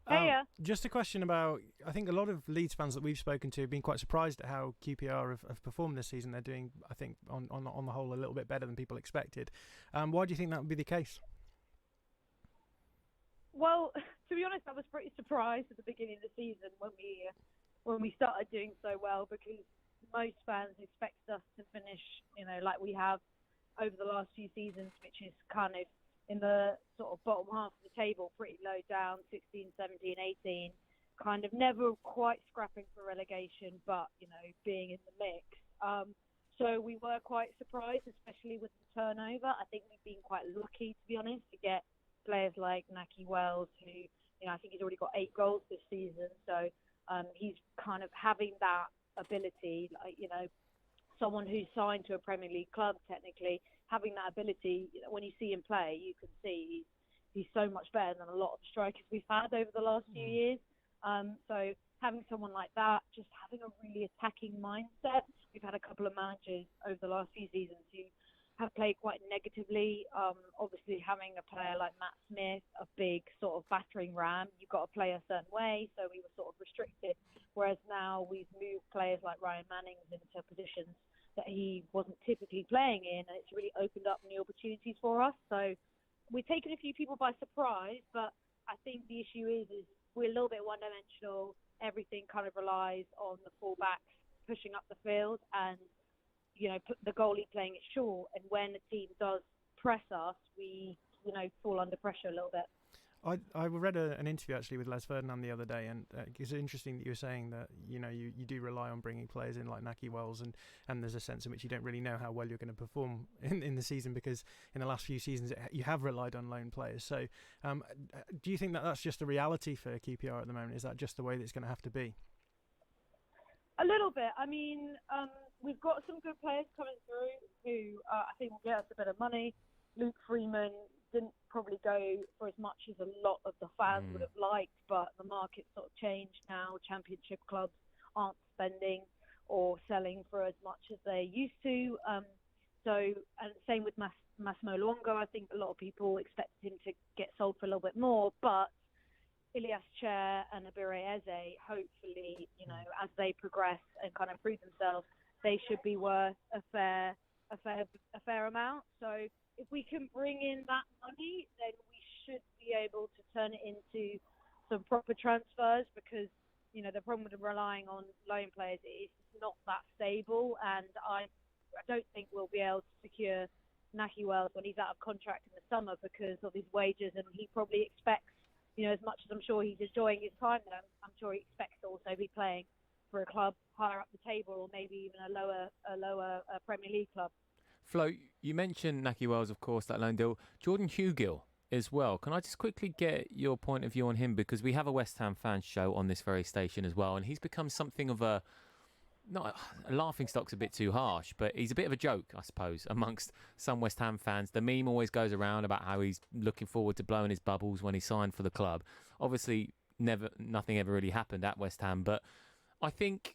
Hiya. Just a question about, I think a lot of Leeds fans that we've spoken to have been quite surprised at how QPR have performed this season. They're doing, I think, on the whole, a little bit better than people expected. Why do you think that would be the case? Well, to be honest, I was pretty surprised at the beginning of the season when we started doing so well, because most fans expect us to finish, like we have over the last few seasons, which is kind of in the sort of bottom half of the table, pretty low down, 16, 17, 18, kind of never quite scrapping for relegation, but, being in the mix. So we were quite surprised, especially with the turnover. I think we've been quite lucky, to be honest, to get players like Naki Wells, who, I think he's already got 8 goals this season. So he's kind of having that ability, like, someone who's signed to a Premier League club, technically, having that ability, when you see him play, you can see he's so much better than a lot of strikers we've had over the last few years. So having someone like that, just having a really attacking mindset. We've had a couple of managers over the last few seasons who have played quite negatively. Obviously, having a player like Matt Smith, a big sort of battering ram, you've got to play a certain way, so we were sort of restricted. Whereas now we've moved players like Ryan Mannings into positions that he wasn't typically playing in, and it's really opened up new opportunities for us. So we've taken a few people by surprise, but I think the issue is we're a little bit one-dimensional. Everything kind of relies on the fullbacks pushing up the field and, the goalie playing it short. And when the team does press us, we, fall under pressure a little bit. I read an interview actually with Les Ferdinand the other day, and it's interesting that you were saying that you do rely on bringing players in like Naki Wells, and there's a sense in which you don't really know how well you're going to perform in the season, because in the last few seasons you have relied on loan players. So do you think that that's just a reality for QPR at the moment? Is that just the way that it's going to have to be? A little bit. I mean, we've got some good players coming through who I think will get us a bit of money. Luke Freeman didn't probably go for as much as a lot of the fans would have liked, but the market's sort of changed now. Championship clubs aren't spending or selling for as much as they used to. And same with Massimo Luongo. I think a lot of people expected him to get sold for a little bit more, but Ilias Chair and Abire Eze, hopefully, as they progress and kind of prove themselves, they should be worth a fair amount. So if we can bring in that money, then we should be able to turn it into some proper transfers, because, the problem with relying on loan players is it's not that stable, and I don't think we'll be able to secure Naki Wells when he's out of contract in the summer because of his wages, and he probably expects, as much as I'm sure he's enjoying his time there, I'm sure he expects to also be playing for a club higher up the table, or maybe even a lower Premier League club. Flo, you mentioned Naki Wells, of course, that loan deal. Jordan Hugill as well. Can I just quickly get your point of view on him? Because we have a West Ham fan show on this very station as well, and he's become something of a laughing stock's a bit too harsh, but he's a bit of a joke, I suppose, amongst some West Ham fans. The meme always goes around about how he's looking forward to blowing his bubbles when he signed for the club. Obviously, nothing ever really happened at West Ham, but I think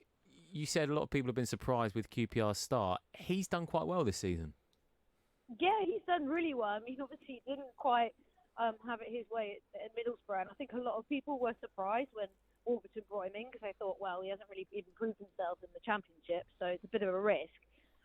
you said a lot of people have been surprised with QPR's start. He's done quite well this season. Yeah, he's done really well. I mean, obviously, he didn't quite have it his way at Middlesbrough, and I think a lot of people were surprised when Warburton brought him in because they thought, well, he hasn't really even proved himself in the Championship, so it's a bit of a risk.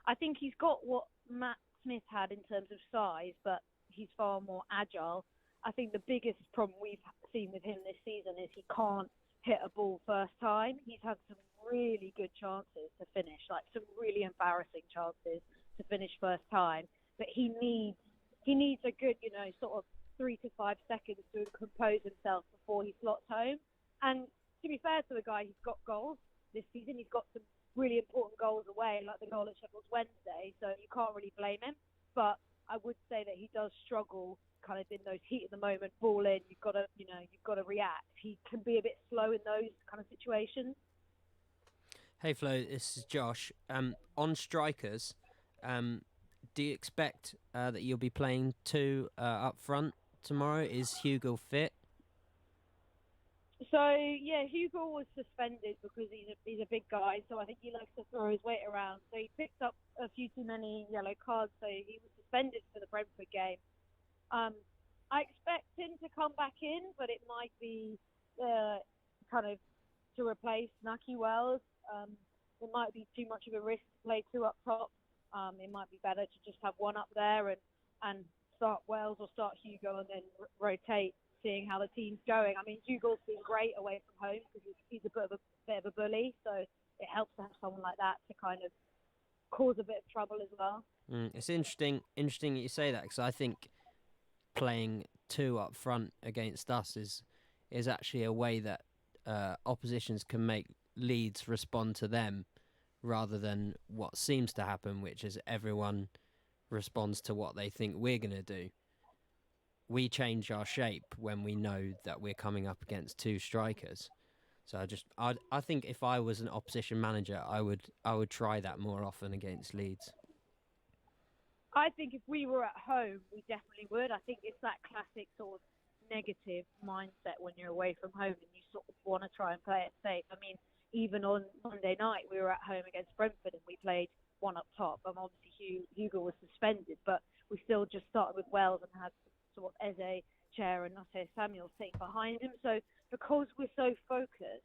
I think he's got what Matt Smith had in terms of size, but he's far more agile. I think the biggest problem we've seen with him this season is he can't hit a ball first time. He's had some really good chances to finish, like some really embarrassing chances to finish first time, but he needs a good, sort of 3 to 5 seconds to compose himself before he slots home. And to be fair to the guy, he's got goals this season. He's got some really important goals away, like the goal at Sheffield Wednesday, so you can't really blame him. But I would say that he does struggle kind of in those heat of the moment, ball in, you've got to react. He can be a bit slow in those kind of situations. Hey Flo, this is Josh. On strikers, do you expect that you'll be playing 2 up front tomorrow? Is Hugo fit? So yeah, Hugo was suspended because he's a big guy, so I think he likes to throw his weight around. So he picked up a few too many yellow cards, so he was suspended for the Brentford game. I expect him to come back in, but it might be kind of to replace Naki Wells. It might be too much of a risk to play 2 up top. It might be better to just have 1 up there and start Wells or start Hugo and then rotate, seeing how the team's going. I mean, Hugo's been great away from home because he's a bit of a bully, so it helps to have someone like that to kind of cause a bit of trouble as well. It's interesting that you say that, because I think playing 2 up front against us is actually a way that oppositions can make Leeds respond to them, rather than what seems to happen, which is everyone responds to what they think we're going to do. We change our shape when we know that we're coming up against 2 strikers. So I think if I was an opposition manager, I would try that more often against Leeds. I think if we were at home, we definitely would. I think it's that classic sort of negative mindset when you're away from home and you sort of want to try and play it safe. I mean, even on Monday night, we were at home against Brentford and we played 1 up top. Obviously, Hugo was suspended, but we still just started with Wells and had sort of Eze, Chair and Nate Samuel sitting behind him. So because we're so focused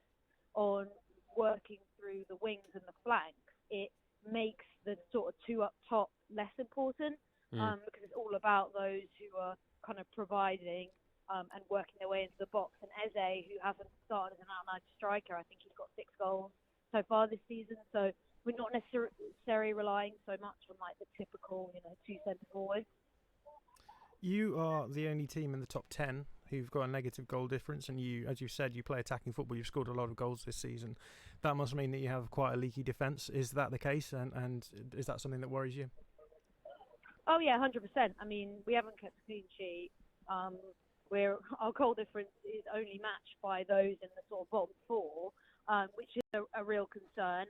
on working through the wings and the flanks, it makes the sort of 2 up top less important because it's all about those who are kind of providing and working their way into the box. And Eze, who hasn't started as an out-and-out striker, I think he's got 6 goals so far this season. So we're not necessarily relying so much on like the typical, 2 centre forwards. You are the only team in the top 10 who've got a negative goal difference, and you, as you said, you play attacking football. You've scored a lot of goals this season. That must mean that you have quite a leaky defence. Is that the case, and is that something that worries you? Oh yeah, 100%. I mean, we haven't kept a clean sheet. Our goal difference is only matched by those in the sort of bottom 4, which is a real concern.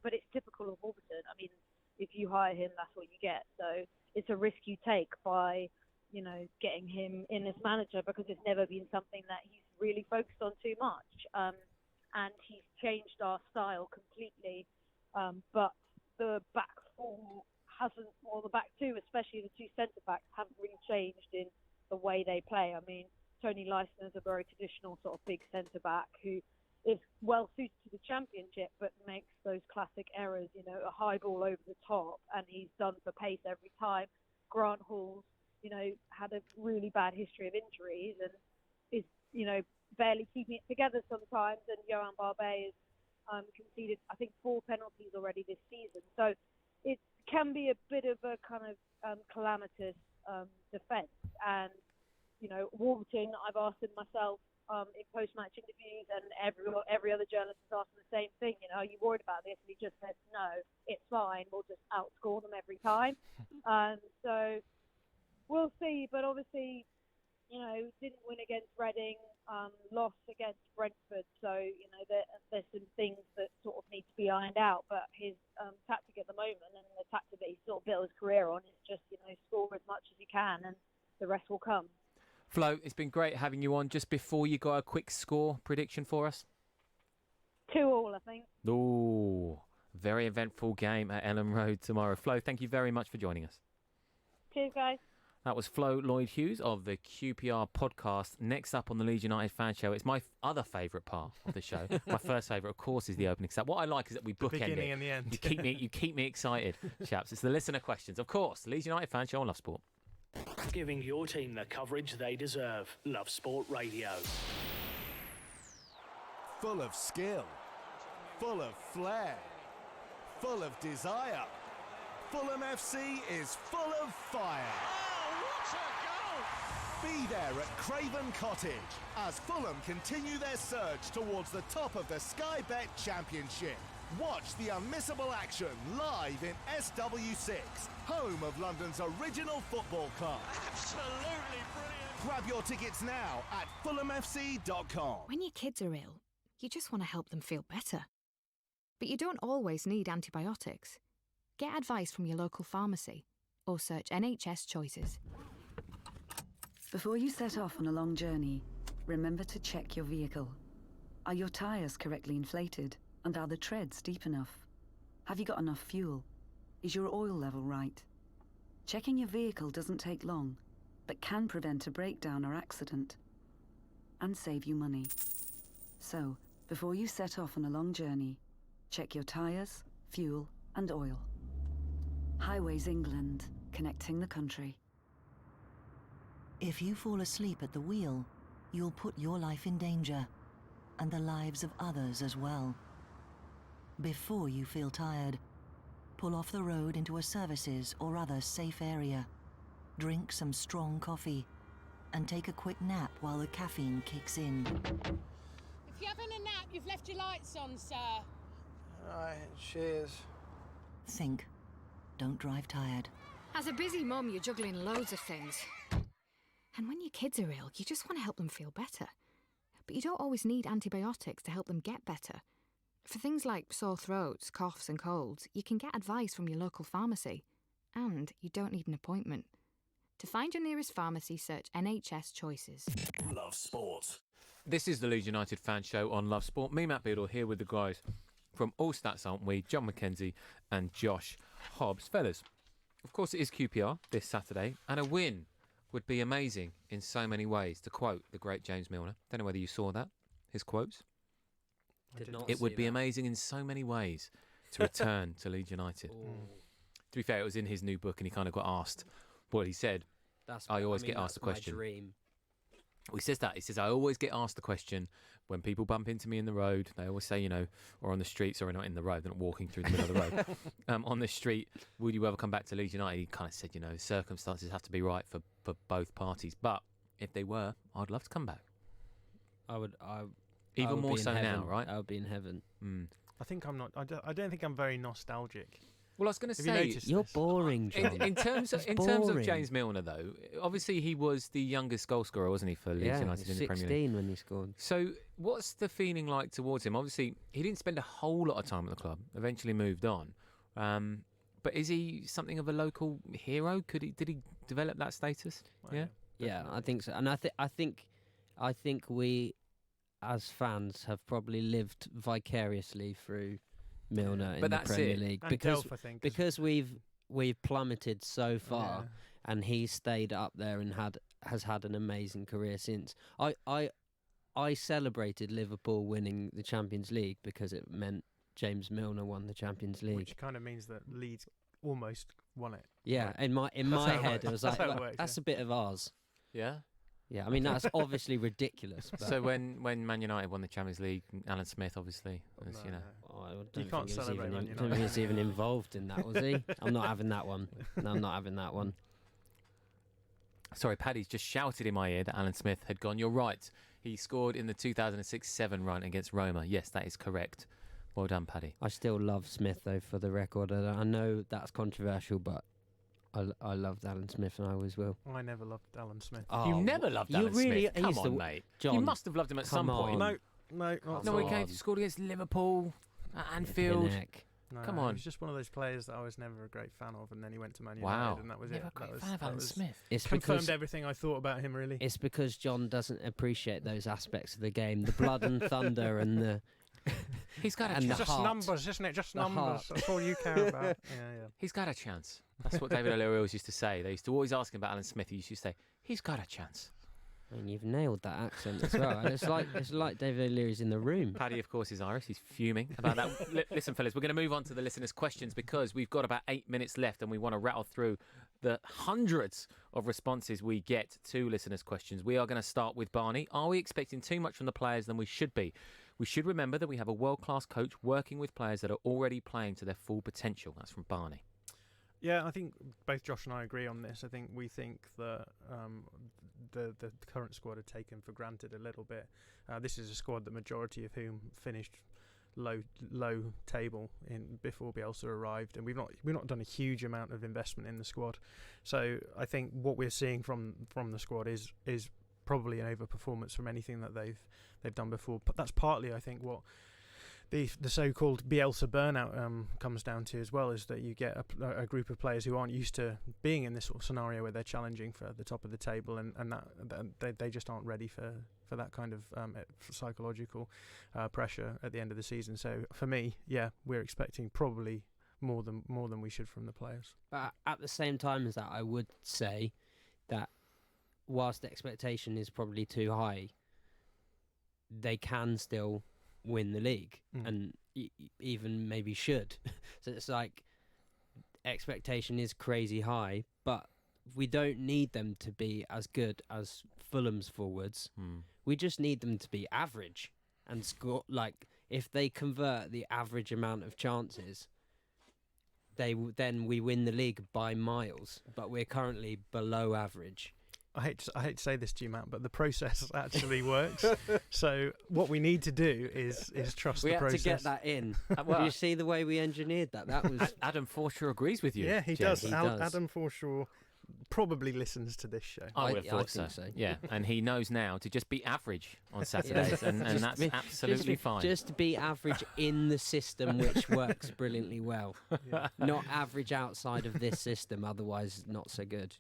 But it's typical of Warburton. I mean, if you hire him, that's what you get. So it's a risk you take by getting him in as manager, because it's never been something that he's really focused on too much. And he's changed our style completely. But the back 4 hasn't, or the back 2, especially the 2 centre-backs, haven't really changed in the way they play. I mean, Tony Leistner is a very traditional sort of big centre-back who is well suited to the Championship, but makes those classic errors, a high ball over the top, and he's done for pace every time. Grant Hall's had a really bad history of injuries and is, barely keeping it together sometimes. And Johan Barbet has conceded, I think, 4 penalties already this season. So it can be a bit of a kind of calamitous defence. And, Warburton, I've asked him myself in post-match interviews, and every other journalist has asked him the same thing. Are you worried about this? And he just said, no, it's fine. We'll just outscore them every time. So we'll see, but obviously didn't win against Reading, lost against Brentford. So, there's some things that sort of need to be ironed out. But his tactic at the moment, and the tactic that he's sort of built his career on, is just, score as much as you can and the rest will come. Flo, it's been great having you on. Just before you got a quick score prediction for us? 2-2, I think. Ooh, very eventful game at Ellen Road tomorrow. Flo, thank you very much for joining us. Cheers, guys. That was Flo Lloyd-Hughes of the QPR podcast. Next up on the Leeds United Fan Show, it's my other favourite part of the show. My first favourite, of course, is the opening set. What I like is that we bookend it. Beginning and the end. You keep me excited, chaps. It's the listener questions. Of course, Leeds United Fan Show on Love Sport. Giving your team the coverage they deserve. Love Sport Radio. Full of skill, full of flair, full of desire. Fulham FC is full of fire. Be there at Craven Cottage as Fulham continue their surge towards the top of the Sky Bet Championship. Watch the unmissable action live in SW6, home of London's original football club. Absolutely brilliant. Grab your tickets now at fulhamfc.com. When your kids are ill, you just want to help them feel better. But you don't always need antibiotics. Get advice from your local pharmacy or search NHS Choices. Before you set off on a long journey, remember to check your vehicle. Are your tyres correctly inflated? And are the treads deep enough? Have you got enough fuel? Is your oil level right? Checking your vehicle doesn't take long, but can prevent a breakdown or accident. And save you money. So, before you set off on a long journey, check your tyres, fuel, and oil. Highways England, connecting the country. If you fall asleep at the wheel, you'll put your life in danger, and the lives of others as well. Before you feel tired, pull off the road into a services or other safe area. Drink some strong coffee, and take a quick nap while the caffeine kicks in. If you're having a nap, you've left your lights on, sir. Right, cheers. Think. Don't drive tired. As a busy mum, you're juggling loads of things. And when your kids are ill, you just want to help them feel better. But you don't always need antibiotics to help them get better. For things like sore throats, coughs and colds, you can get advice from your local pharmacy. And you don't need an appointment. To find your nearest pharmacy, search NHS Choices. Love Sport. This is the Leeds United Fan Show on Love Sport. Me, Matt Beadle, here with the guys from All Stats, aren't we? John McKenzie and Josh Hobbs. Fellas, of course it is QPR this Saturday, and a win would be amazing in so many ways, to quote the great James Milner. Don't know whether you saw that, his quotes. It would be amazing in so many ways to return to Leeds United. To be fair, it was in his new book, and he kind of got asked what he said. I always get asked the question. My dream. Well, he says that. He says, I always get asked the question when people bump into me in the road. They always say, or on the street, sorry, not in the road, they're not walking through the middle of the road. On the street, would you ever come back to Leeds United? He kind of said, circumstances have to be right for both parties. But if they were, I'd love to come back. Even more so now, right? I would be in heaven. I think I'm not. I don't think I'm very nostalgic. Well, I was going to say, you're boring, John. In terms of James Milner, though, obviously he was the youngest goal scorer, wasn't he, for Leeds United in the Premier League? 16 when he scored. So, what's the feeling like towards him? Obviously, he didn't spend a whole lot of time at the club. Eventually, moved on. But is he something of a local hero? Did he develop that status? Yeah, I think so. And I think we, as fans, have probably lived vicariously through Milner in the Premier League, and because Delph, I think, because we've plummeted so far, and he stayed up there and has had an amazing career since. I celebrated Liverpool winning the Champions League because it meant James Milner won the Champions League, which kind of means that Leeds almost won it. Yeah, right. in my head, it was like that's a bit of ours. Yeah. Yeah, I mean that's obviously ridiculous. But So when Man United won the Champions League, Alan Smith obviously was, I don't You can't think celebrate Man I don't think he was even involved in that, was he? I'm not having that one. No, I'm not having that one. Sorry, Paddy's just shouted in my ear that Alan Smith had gone. You're right. He scored in the 2006-7 run against Roma. Yes, that is correct. Well done, Paddy. I still love Smith, though, for the record. I know that's controversial, but I loved Alan Smith, and I always will. I never loved Alan Smith. Oh, You never loved you Alan really- Smith. Come he's the- on, mate. John, you must have loved him at some come point. on. No, not No, at all. he scored against Liverpool at Anfield. No, Come He on. was just one of those players that I was never a great fan of, and then he went to Man United, Wow. and that was Never it. a great That was, fan of that Alan was Smith. It's confirmed because- everything I thought about him, really. It's because John doesn't appreciate those aspects of the game, the blood and thunder and the. He's got a and chance. the Just heart. numbers, isn't it? Just The numbers. heart. That's all you care about. Yeah. He's got a chance. That's what David O'Leary always used to say. They used to always ask him about Alan Smith. He used to say, he's got a chance. And you've nailed that accent as well. And it's like David O'Leary's in the room. Paddy, of course, is Irish. He's fuming about that. Listen, fellas, we're going to move on to the listeners' questions because we've got about 8 minutes left and we want to rattle through the hundreds of responses we get to listeners' questions. We are going to start with Barney. Are we expecting too much from the players than we should be? We should remember that we have a world-class coach working with players that are already playing to their full potential. That's from Barney. Yeah, I think both Josh and I agree on this. I think we think that the current squad are taken for granted a little bit. This is a squad, the majority of whom finished low table in before Bielsa arrived, and we've not done a huge amount of investment in the squad. So I think what we're seeing from the squad is probably an overperformance from anything that they've done before. But that's partly, I think, what the so-called Bielsa burnout comes down to as well, is that you get a group of players who aren't used to being in this sort of scenario where they're challenging for the top of the table, and that they just aren't ready for that kind of psychological pressure at the end of the season. So for me, yeah, we're expecting probably more than we should from the players. But at the same time as that, I would say that whilst the expectation is probably too high, they can still win the league and even maybe should. So it's like expectation is crazy high, but we don't need them to be as good as Fulham's forwards. We just need them to be average and score. Like if they convert the average amount of chances, then we win the league by miles. But we're currently below average. I hate to say this to you, Matt, but the process actually works. So what we need to do is trust We the had process. to get that in. well, You see the way we engineered that? That was Adam Forshaw agrees with you. Yeah, he Jen. does. He does. Adam Forshaw probably listens to this show. I would have thought think so. Yeah, and he knows now to just be average on Saturdays, and Just that's be- absolutely fine. Just to be average in the system, which works brilliantly well. Not average outside of this system, otherwise not so good.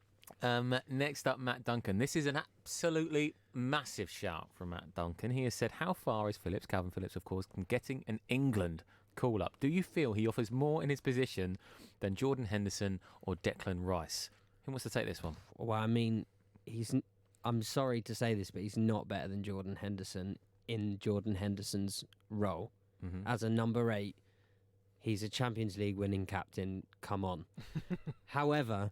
Next up, Matt Duncan. This is an absolutely massive shout from Matt Duncan. He has said, how far is Phillips, Calvin Phillips, of course, from getting an England call-up? Do you feel he offers more in his position than Jordan Henderson or Declan Rice? Who wants to take this one? Well, I mean, I'm sorry to say this, but he's not better than Jordan Henderson in Jordan Henderson's role. As a number 8, he's a Champions League winning captain. Come on. However,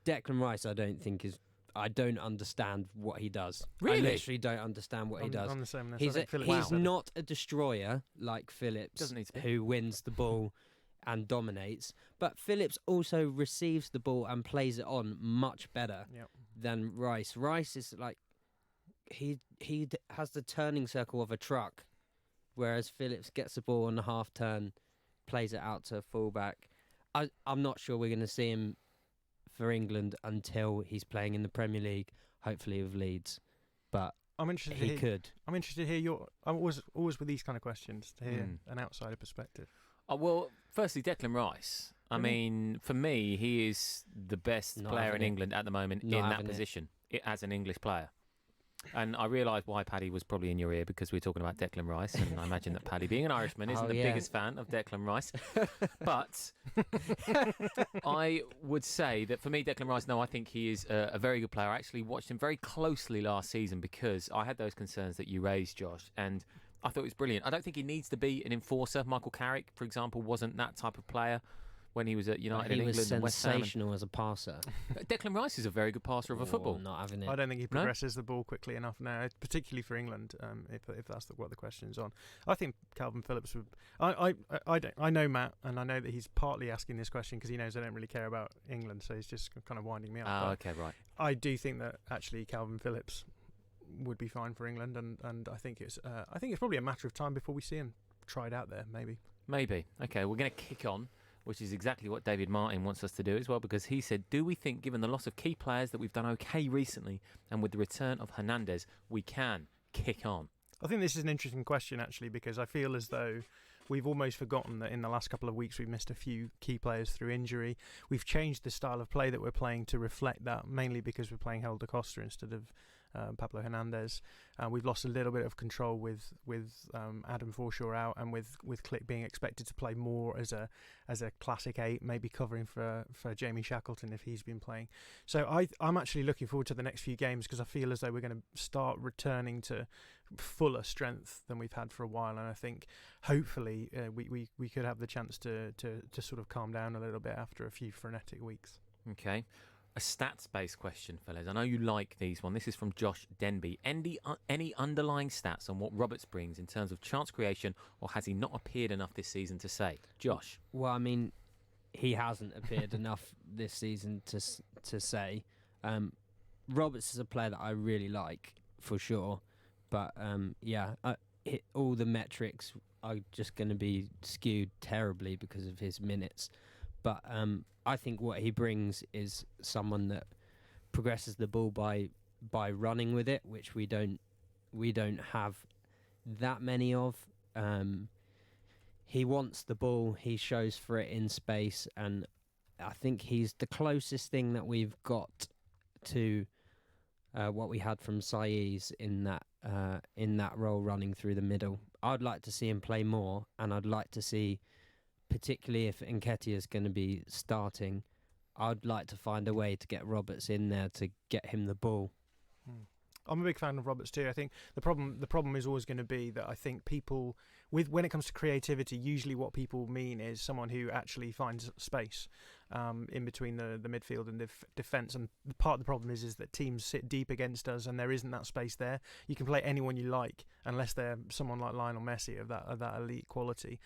Declan Rice, I don't understand what he does. Really? I literally don't understand what he does. I'm the same. He's not a destroyer like Phillips, Doesn't need to be. who wins the ball and dominates. But Phillips also receives the ball and plays it on much better than Rice. Rice is like he has the turning circle of a truck, whereas Phillips gets the ball on the half turn, plays it out to fullback. I'm not sure we're going to see him for England until he's playing in the Premier League, hopefully with Leeds. But I'm interested. he could. I'm interested to hear I'm always with these kind of questions to hear an outsider perspective. Well, firstly, Declan Rice. I mean, for me, he is the best Not player in having it. England at the moment Not in that having it. position as an English player. And I realise why Paddy was probably in your ear, because we're talking about Declan Rice, and I imagine that Paddy, being an Irishman, isn't the biggest fan of Declan Rice. But I would say that for me, Declan Rice, I think he is a very good player. I actually watched him very closely last season because I had those concerns that you raised, Josh, and I thought it was brilliant. I don't think he needs to be an enforcer. Michael Carrick, for example, wasn't that type of player when he was at United He in was England and West Ham. sensational as a passer. Declan Rice is a very good passer of a football. Not having it. I don't think he progresses the ball quickly enough now, particularly for England. If that's what the question's on, I think Calvin Phillips would. I know Matt, and I know that he's partly asking this question because he knows I don't really care about England, so he's just kind of winding me up. Oh, But okay, right. I do think that actually Calvin Phillips would be fine for England, and I think it's probably a matter of time before we see him tried out there. Maybe. Okay, we're going to kick on which is exactly what David Martin wants us to do as well, because he said, do we think, given the loss of key players, that we've done okay recently, and with the return of Hernandez, we can kick on? I think this is an interesting question, actually, because I feel as though we've almost forgotten that in the last couple of weeks we've missed a few key players through injury. We've changed the style of play that we're playing to reflect that, mainly because we're playing Helder Costa instead of Pablo Hernandez. We've lost a little bit of control with Adam Forshaw out, and with Click being expected to play more as a classic 8, maybe covering for Jamie Shackleton if he's been playing. So I'm actually looking forward to the next few games, because I feel as though we're going to start returning to fuller strength than we've had for a while, and I think hopefully we could have the chance to sort of calm down a little bit after a few frenetic weeks. Okay. A stats-based question, fellas. I know you like these one. This is from Josh Denby. Any underlying stats on what Roberts brings in terms of chance creation, or has he not appeared enough this season to say? Josh? Well, I mean, he hasn't appeared enough this season to say. Roberts is a player that I really like, for sure. But, all the metrics are just going to be skewed terribly because of his minutes. But I think what he brings is someone that progresses the ball by running with it, which we don't have that many of. He wants the ball, he shows for it in space, and I think he's the closest thing that we've got to what we had from Saiz in that role, running through the middle. I'd like to see him play more, and I'd like to see, particularly if Nketiah is going to be starting, I'd like to find a way to get Roberts in there to get him the ball. I'm a big fan of Roberts too. I think the problem is always going to be that I think people, when it comes to creativity, usually what people mean is someone who actually finds space in between the midfield and defence. And part of the problem is that teams sit deep against us, and there isn't that space there. You can play anyone you like, unless they're someone like Lionel Messi of that elite quality.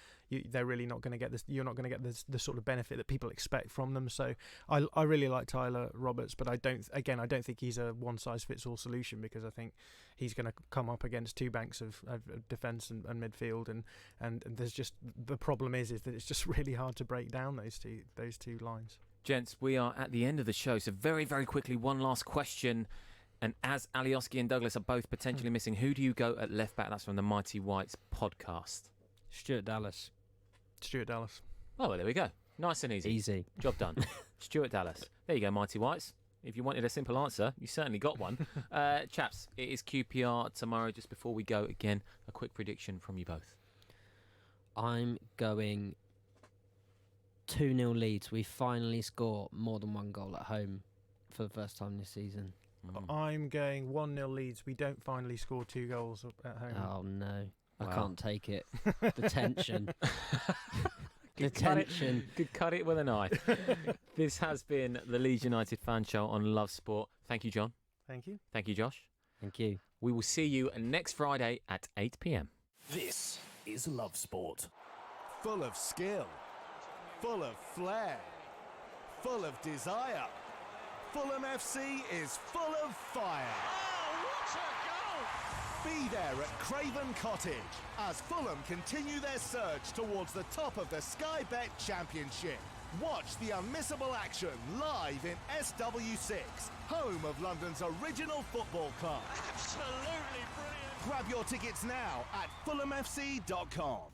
They're really not going to get this. You're not going to get the sort of benefit that people expect from them. So I really like Tyler Roberts, but I don't think he's a one size fits all solution, because I think he's going to come up against two banks of defence and midfield, and there's just, the problem is that it's just really hard to break down those two lines. Gents, we are at the end of the show, so very, very quickly, one last question. And as Alioski and Douglas are both potentially missing, who do you go at left back? That's from the Mighty Whites podcast. Stuart Dallas. Oh, well, there we go. Nice and easy. Easy. Job done. Stuart Dallas. There you go, Mighty Whites. If you wanted a simple answer, you certainly got one. Chaps, it is QPR tomorrow. Just before we go, again, a quick prediction from you both. I'm going 2-0 Leeds. We finally score more than one goal at home for the first time this season. I'm going 1-0 Leeds. We don't finally score 2 goals at home. Oh, no. Wow. I can't take it. The tension. Could cut it with a knife. This has been the Leeds United Fan Show on Love Sport. Thank you, John. Thank you. Thank you, Josh. Thank you. We will see you next Friday at 8 p.m. This is Love Sport. Full of skill, full of flair, full of desire. Fulham FC is full of fire. Oh, what a goal! Be there at Craven Cottage as Fulham continue their surge towards the top of the Sky Bet Championship. Watch the unmissable action live in SW6, home of London's original football club. Absolutely brilliant. Grab your tickets now at fulhamfc.com.